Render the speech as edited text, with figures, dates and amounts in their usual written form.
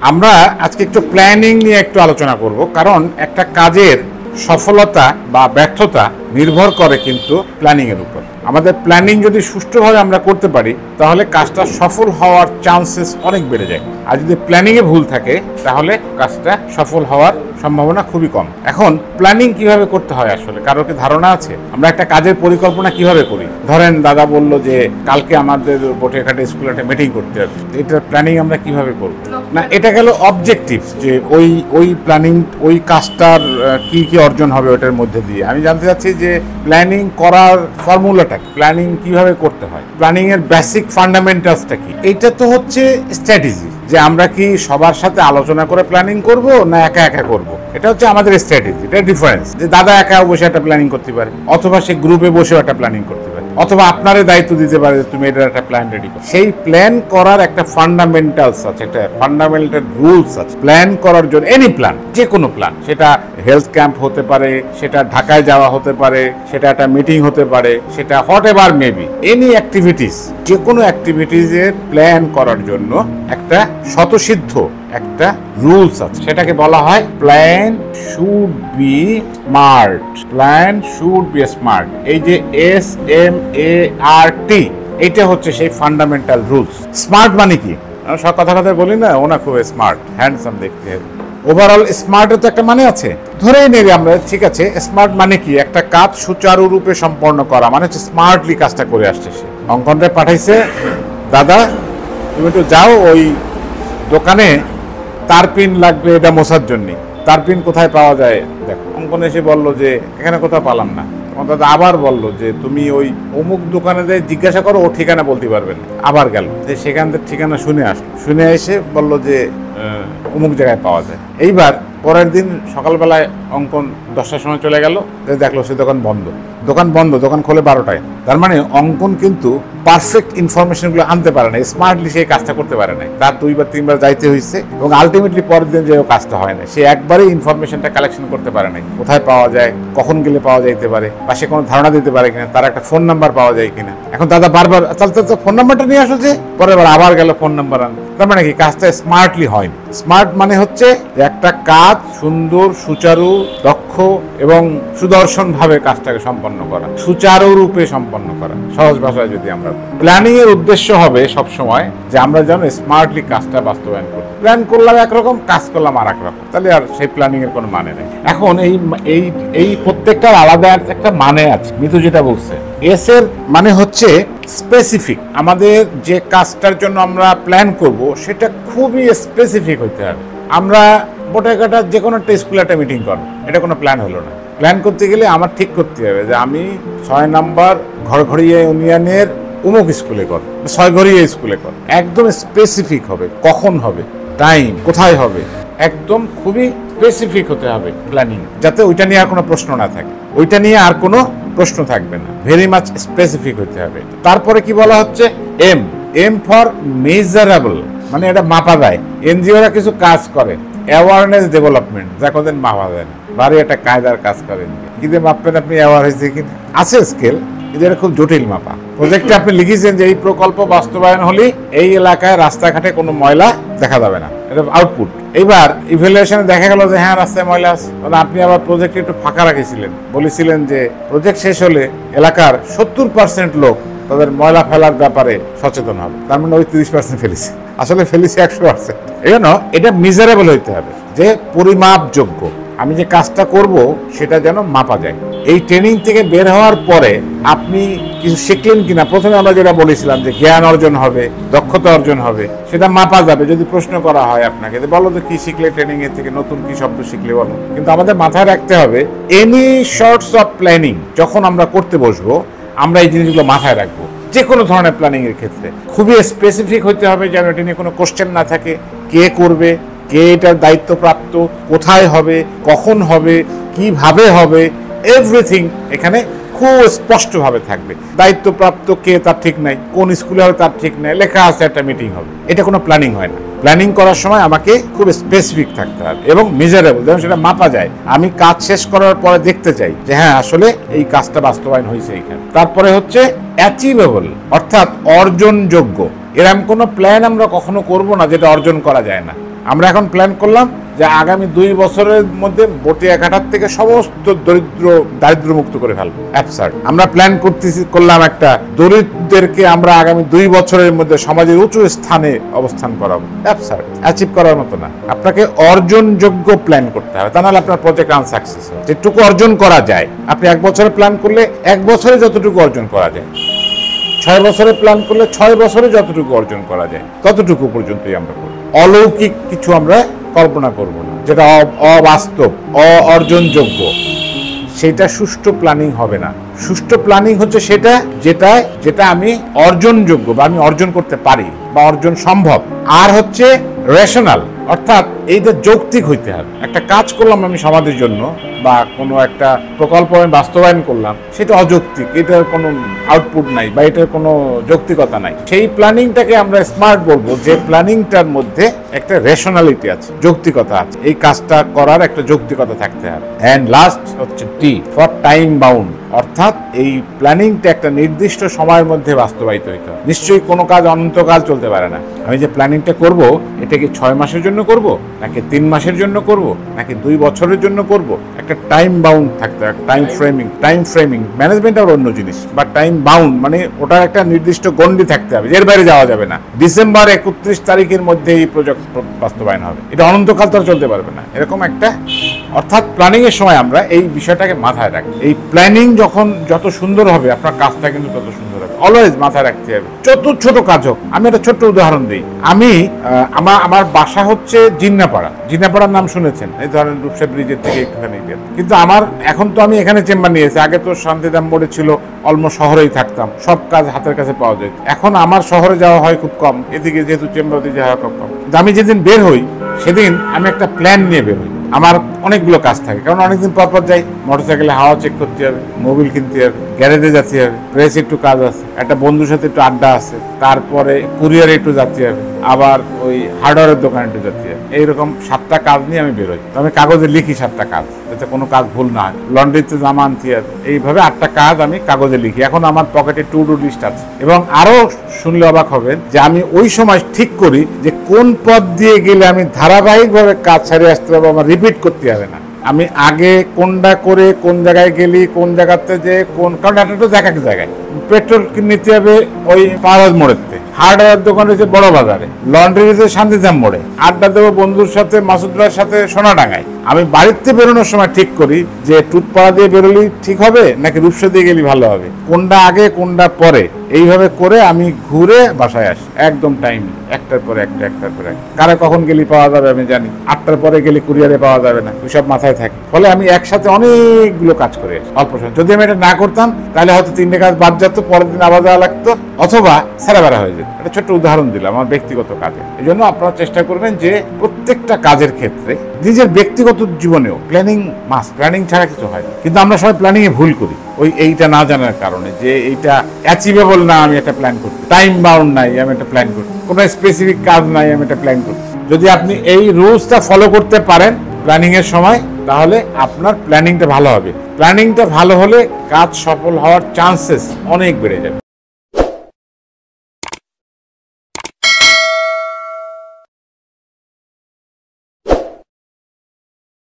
আমরা আজকে একটু প্ল্যানিং নিয়ে একটু আলোচনা করব, কারণ একটা কাজের সফলতা বা ব্যর্থতা নির্ভর করে কিন্তু প্ল্যানিং এর উপর। আমাদের প্ল্যানিং যদি সুষ্ঠুভাবে আমরা করতে পারি তাহলে কাজটা সফল হওয়ার চান্সেস অনেক বেড়ে যায়। আর যদি প্ল্যানিং এ ভুল থাকে তাহলে কাজটা সফল হওয়ার সম্ভাবনা খুবই কম। এখন প্ল্যানিং কিভাবে করতে হয় আসলে কারোর কি ধারণা আছে? আমরা একটা কাজের পরিকল্পনা কিভাবে করি? ধরেন দাদা বলল যে কালকে আমাদের বটেঘাটে স্কুলে একটা মিটিং করতে হবে, এটার প্ল্যানিং আমরা কিভাবে করব? না, এটা গেল অবজেক্টিভ, যে ওই প্ল্যানিং ওই কাজটার কি কি অর্জন হবে ওটার মধ্যে দিয়ে। আমি জানতে চাচ্ছি যে প্ল্যানিং করার ফর্মুলাটা, প্ল্যানিং কিভাবে করতে হয়, প্ল্যানিং এর বেসিক ফান্ডামেন্টালসটা কি। এইটা তো হচ্ছে স্ট্র্যাটেজি, যে আমরা কি সবার সাথে আলোচনা করে প্ল্যানিং করব না একা একা করব। এটা হচ্ছে আমাদের স্ট্র্যাটেজি, এটা ডিফারেন্স। যে দাদা একা বসে একটা প্ল্যানিং করতে পারে, অথবা সে গ্রুপে বসেও একটা প্ল্যানিং করতে পারে, অথবা আপনারই দায়িত্ব দিতে পারে যে তুমি এটার একটা প্ল্যান রেডি করো। সেই প্ল্যান করার একটা ফান্ডামেন্টালস আছে, একটা ফান্ডামেন্টাল রুলস আছে প্ল্যান করার জন্য। এনি প্ল্যান, যে কোনো প্ল্যান, সেটা হেলথ ক্যাম্প হতে পারে, সেটা ঢাকায় যাওয়া হতে পারে, সেটা একটা মিটিং হতে পারে, সেটা what ever maybe, any activities, যে কোনো অ্যাক্টিভিটিসের প্ল্যান করার জন্য একটা স্বতঃসিদ্ধ একটা রুলস আছে, সেটাকে বলা হয় plan should be smart. Plan should be smart, এই যে SMART, এটা হচ্ছে সেই ফান্ডামেন্টাল রুলস। স্মার্ট মানে কি? সব কথা বলি না, ওনা খুব স্মার্ট, হ্যান্ডসাম দেখতে হবে। ওভারঅল স্মার্টের তো একটা মানে আছে, ধরেই নেবে আমরা, ঠিক আছে। স্মার্ট মানে কি? একটা কাজ সুচারুরূপে সম্পন্ন করা, মানে হচ্ছে স্মার্টলি কাজটা করে আসছে। সে অঙ্কনটা পাঠাইছে, দাদা তুমি একটু যাও ওই দোকানে তারপিন লাগবে এটা মোছার জন্য, তারপিন কোথায় পাওয়া যায় দেখো। অঙ্কন এসে বললো যে এখানে কোথাও পেলাম না। তখন দাদা আবার বললো যে তুমি ওই অমুক দোকানে যাই জিজ্ঞাসা করো, ও ঠিকানা বলতে পারবে না। আবার গেল, যে সেখান থেকে ঠিকানা শুনে আসলো, শুনে এসে বললো যে অমুক জায়গায় পাওয়া যায়। এইবার পরের দিন সকালবেলায় অঙ্কন 10টার সময় চলে গেল, দেখলো সে দোকান বন্ধ। দোকান খোলে 12টায়। তার মানে অঙ্কন কিন্তু পারফেক্ট ইনফরমেশনগুলো আনতে পারে না, স্মার্টলি সেই কাজটা করতে পারে না। তার 2-3বার যাইতে হয়েছে, এবং আলটিমেটলি পরের দিন যে কাজটা হয় না। সে একবারেই ইনফরমেশনটা কালেকশন করতে পারে নাই, কোথায় পাওয়া যায়, কখন গেলে পাওয়া যাইতে পারে, বা সে কোনো ধারণা দিতে পারে কিনা, তার একটা ফোন নাম্বার পাওয়া যায় কিনা। এখন দাদা বারবার চালতে ফোন নাম্বারটা নিয়ে আসছে, পরের বার আবার গেল ফোন নাম্বার আন। তার মানে কি? কাজটা স্মার্টলি হয়নি। স্মার্ট মানে হচ্ছে একটা কাজ সুন্দর, সুচারু, দক্ষ এবং সুদর্শন ভাবে কাজটাকে সম্পন্ন করা, সুচারু রূপে সম্পন্ন করা। সহজ ভাষায় যদি আমরা, প্ল্যানিং এর উদ্দেশ্য হবে সবসময় যে আমরা যেন স্মার্টলি কাজটা বাস্তবায়ন করি। প্ল্যান করলাম একরকম, কাজ করলাম আর একরকম, তাহলে আর সেই প্ল্যানিং এর কোনো মানে নেই। এখন এই প্রত্যেকটার আলাদা একটা মানে আছে। মিতু যেটা বলছে, এস এর মানে হচ্ছে স্পেসিফিক। আমাদের যে কাজটার জন্য আমরা প্ল্যান করব সেটা খুবই স্পেসিফিক হতে হবে। আমরা বটেঘাটার যে কোনো একটা স্কুলে একটা মিটিং করবো, এটা কোনো প্ল্যান হলো না। প্ল্যান করতে গেলে আমার ঠিক করতে হবে যে আমি 6 নম্বর ঘরঘরিয়া ইউনিয়নের অমুক স্কুলে করব, 6 ঘরিয়া স্কুলে করব। একদম স্পেসিফিক হবে, কখন হবে, টাইম কোথায় হবে, একদম খুবই স্পেসিফিক হতে হবে প্ল্যানিং, যাতে ওইটা নিয়ে আর কোনো প্রশ্ন না থাকে, ওইটা নিয়ে আর কোনো প্রশ্ন থাকবে না। ভেরি মাচ স্পেসিফিক হতে হবে। তারপরে কি বলা হচ্ছে? এম ফর মেজারেবল, মানে এটা মাপা যায়। এনজিওরা কিছু কাজ করে, অ্যাওয়ারনেস ডেভেলপমেন্ট, যা কোনদিন মাপা যায় না, ভারী একটা কায়দার কাজ করেন। কি দিয়ে মাপবেন আপনি অ্যাওয়ার হয়েছে কিনা? আছে স্কেল, কিন্তু এটা খুব জটিল মাপা। প্রজেক্টে আপনি লিখেছেন যে এই প্রকল্প বাস্তবায়ন হলে এই এলাকায় রাস্তাঘাটে কোনো ময়লা দেখা যাবে না, এটা আউটপুট। এইবার ইভ্যালুয়েশনে দেখা গেল যে হ্যাঁ রাস্তায় ময়লা আছে, তাহলে আপনি আবার প্রজেক্টে একটু ফাঁকা রাখেছিলেন, বলেছিলেন যে প্রজেক্ট শেষ হলে এলাকার 70% লোক তাদের ময়লা ফেলার ব্যাপারে সচেতন হবে। তার মানে ওই 30% ফেলেছে, আসলে ফেলেছে 100%। এই জন্য এটা মেজারেবল হইতে হবে, যে পরিমাপযোগ্য। আমি যে কাজটা করব সেটা যেন মাপা যায়। এই ট্রেনিং থেকে বের হওয়ার পরে আপনি কিছু শিখলেন কিনা, প্রথমে আমরা যেটা বলেছিলাম যে জ্ঞান অর্জন হবে, দক্ষতা অর্জন হবে, সেটা মাপা যাবে। যদি প্রশ্ন করা হয় আপনাকে, বলো তো কি শিখলে ট্রেনিং এর থেকে, নতুন কি শব্দ শিখলে বলো। কিন্তু আমাদের মাথায় রাখতে হবে, এনি শর্টস অফ প্ল্যানিং যখন আমরা করতে বসবো, আমরা এই জিনিসগুলো মাথায় রাখবো। যে কোনো ধরনের প্ল্যানিং এর ক্ষেত্রে খুবই স্পেসিফিক হতে হবে, যেন এটা নিয়ে কোনো কোশ্চেন না থাকে। কে করবে, কে এটার দায়িত্বপ্রাপ্ত, কোথায় হবে, কখন হবে, কিভাবে হবে, এভরিথিং এখানে খুব স্পষ্টভাবে থাকবে। দায়িত্বপ্রাপ্ত কে তার ঠিক নাই, কোন স্কুলে হবে তার ঠিক নাই, লেখা আছে একটা মিটিং হবে। এটা কোনো প্ল্যানিং হয় না। প্ল্যানিং করার সময় আমাকে খুব স্পেসিফিক থাকতে হবে এবং মেজারেবল, যেন সেটা মাপা যায়। আমি কাজ শেষ করার পরে দেখতে চাই যে হ্যাঁ আসলে এই কাজটা বাস্তবায়ন হয়েছে এখানে। তারপরে হচ্ছে অ্যাচিভেবল, অর্থাৎ অর্জনযোগ্য। এরকম কোনো প্ল্যান আমরা কখনো করব না যেটা অর্জন করা যায় না। আমরা এখন প্ল্যান করলাম যে আগামী 2 বছরের মধ্যে বটিয়াঘাটার থেকে সমস্ত দারিদ্র মুক্ত করে ফেলবো। অ্যাবসার্ড। আমরা প্ল্যান করলাম একটা দরিদ্রদেরকে আমরা আগামী 2 বছরের মধ্যে সমাজের উঁচু স্থানে অবস্থান করাবো। অ্যাবসার্ড। অ্যাচিভ করার মতো না। আপনাকে অর্জনযোগ্য প্ল্যান করতে হবে, তা নাহলে আপনার প্রজেক্ট আনসাকসেস হবে। যেটুকু অর্জন করা যায়, আপনি 1 বছরে প্ল্যান করলে 1 বছরে যতটুকু অর্জন করা যায়, 6 বছরে প্ল্যান করলে 6 বছরে যতটুকু অর্জন করা যায় ততটুকু পর্যন্তই আমরা করব। অলৌকিক কিছু আমরা কল্পনা করব না, যেটা অবাস্তব, অর্জনযোগ্য, সেটা সুষ্ঠু প্ল্যানিং হবে না। সুষ্ঠু প্ল্যানিং হচ্ছে সেটা যেটা আমি অর্জনযোগ্য বা আমি অর্জন করতে পারি বা অর্জন সম্ভব। আর হচ্ছে রেশনাল, অর্থাৎ এইটা যৌক্তিক হইতে হবে। একটা কাজ করলাম আমি সমাজের জন্য বা কোনো একটা প্রকল্প আমি বাস্তবায়ন করলাম, সেটা অযৌক্তিক, এটার কোনো আউটপুট নাই বা এটার কোনো যৌক্তিকতা নাই, সেই প্ল্যানিংটাকে আমরা স্মার্ট বলবো, যে প্ল্যানিংটার মধ্যে একটা রেশনালিটি আছে, যৌক্তিকতা আছে। এই কাজটা করার একটা যৌক্তিকতা থাকতে হবে। অ্যান্ড লাস্ট হচ্ছে টি ফর টাইম বাউন্ড, অর্থাৎ এই প্ল্যানিংটা একটা নির্দিষ্ট সময়ের মধ্যে বাস্তবায়িত হইতে হবে। নিশ্চয়ই কোনো কাজ অনন্তকাল চলতে পারে না। আমি যে প্ল্যানিংটা করব, এটা কি 6 মাসের জন্য করব, নাকি 3 মাসের জন্য করব, নাকি 2 বছরের জন্য করব, একটা টাইম বাউন্ড থাকতে হবে। টাইম ফ্রেমিং ম্যানেজমেন্ট আর অন্য জিনিস, বা টাইম বাউন্ড মানে ওটার একটা নির্দিষ্ট গণ্ডি থাকতে হবে, এর বাইরে যাওয়া যাবে না। ডিসেম্বর 31 তারিখের মধ্যে এই প্রজেক্ট বাস্তবায়ন হবে, এটা অনন্তকাল তো চলতে পারবে না, এরকম একটা। অর্থাৎ প্ল্যানিং এর সময় আমরা এই বিষয়টাকে মাথায় রাখি। এই প্ল্যানিং যখন যত সুন্দর হবে, আপনার কাজটা কিন্তু তত সুন্দর হবে। অলওয়েজ মাথায় রাখতে হবে, যত ছোট কাজ হোক। আমি একটা ছোট্ট উদাহরণ দিই। আমি আমার বাসা হচ্ছে জিন্নাপাড়ার নাম শুনেছেন, এই ধরেন রূপসা ব্রিজের থেকে একটুখানি, কিন্তু আমার এখন তো আমি এখানে চেম্বার নিয়েছি, আগে তো শান্তিধাম মোড়ে ছিল, অলমোস্ট শহরেই থাকতাম, সব কাজ হাতের কাছে পাওয়া যায়। এখন আমার শহরে যাওয়া হয় খুব কম, এদিকে যেহেতু চেম্বার দিয়ে যাওয়া খুব কম। আমি যেদিন বের হই, সেদিন আমি একটা প্ল্যান নিয়ে বের হই। আমার অনেকগুলো কাজ থাকে, কারণ অনেকদিন পর যাই, মোটরসাইকেলে হাওয়া চেক করতে হবে, মোবিল কিনতে হবে, গ্যারেজে যেতে হবে, প্রেস একটু কাজ আছে, একটা বন্ধুর সাথে একটু আড্ডা আছে, তারপরে কুরিয়ারে একটু যেতে হবে, আবার ওই হার্ডওয়্যারের দোকানে একটু যেতে হবে। এইরকম 7টা কাজ নিয়ে আমি বেরোই। তো আমি কাগজে লিখি 7টা কাজ, যাতে কোনো কাজ ভুল না হয়। লন্ড্রিতে জামা আনতে হবে, এইভাবে 8টা কাজ আমি কাগজে লিখি। এখন আমার পকেটে টু ডু লিস্ট আছে। এবং আরো শুনলে অবাক হবেন যে আমি ওই সময় ঠিক করি যে কোন পথ দিয়ে গেলে আমি ধারাবাহিকভাবে কাজ ছাড়িয়ে আসতে পারবো, আমার রিপিট করতে হবে না। আমি আগে কোনটা করে কোন জায়গায় গেলি, কোন জায়গাতে যে কারণ একটা তো জায়গায় পেট্রোল নিতে হবে ওই পাওয়ার মোড়েতে, হার্ডওয়্যার দোকান রয়েছে বড় বাজারে, লন্ড্রি রয়েছে শান্তিধাম মোড়ে, আড্ডা দেবো বন্ধুর সাথে মাসুদুল্লাহর সাথে সোনাডাঙ্গায়। আমি বাড়িতে বেরোনোর সময় ঠিক করি যে টুথপাড়া দিয়ে বেরোলি ঠিক হবে নাকি রূপসা দিয়ে গেলি ভালো হবে, কোনটা আগে কোনটা পরে, এইভাবে করে আমি ঘুরে বাসায় আসি একদম টাইম, একটার পরে একটা। কারা কখন গেলি পাওয়া যাবে আমি জানি, 8টার পরে গেলে কুরিয়ারে পাওয়া যাবে না, ওইসব মাথায় থাকে। ফলে আমি একসাথে অনেকগুলো কাজ করে আসি অল্প সময়। যদি আমি এটা না করতাম তাহলে হয়তো 3টে কাজ বাদ যেত, পরের দিন আবার যাওয়া লাগতো, অথবা ছেড়াবেড়া হয়ে যেত। একটা ছোট্ট উদাহরণ দিলাম আমার ব্যক্তিগত কাজে। এই জন্য আপনারা চেষ্টা করবেন যে প্রত্যেকটা কাজের ক্ষেত্রে নিজের ব্যক্তিগত জীবনেও প্ল্যানিং মাস্ট। প্ল্যানিং ছাড়া কিছু হয় না, কিন্তু আমরা সবাই প্ল্যানিং এ ভুল করি এইটা না জানার কারণে, যে এইটা অ্যাচিভেবল না, আমি একটা প্ল্যান করছি, টাইম বাউন্ড নাই, আমি একটা প্ল্যান করছি, কোনো স্পেসিফিক কাজ নাই, আমি একটা প্ল্যান করছি। যদি আপনি এই রুলসটা ফলো করতে পারেন প্ল্যানিং এর সময়, তাহলে আপনার প্ল্যানিংটা ভালো হবে। প্ল্যানিংটা ভালো হলে কাজ সফল হওয়ার চান্সেস অনেক বেড়ে যাবে।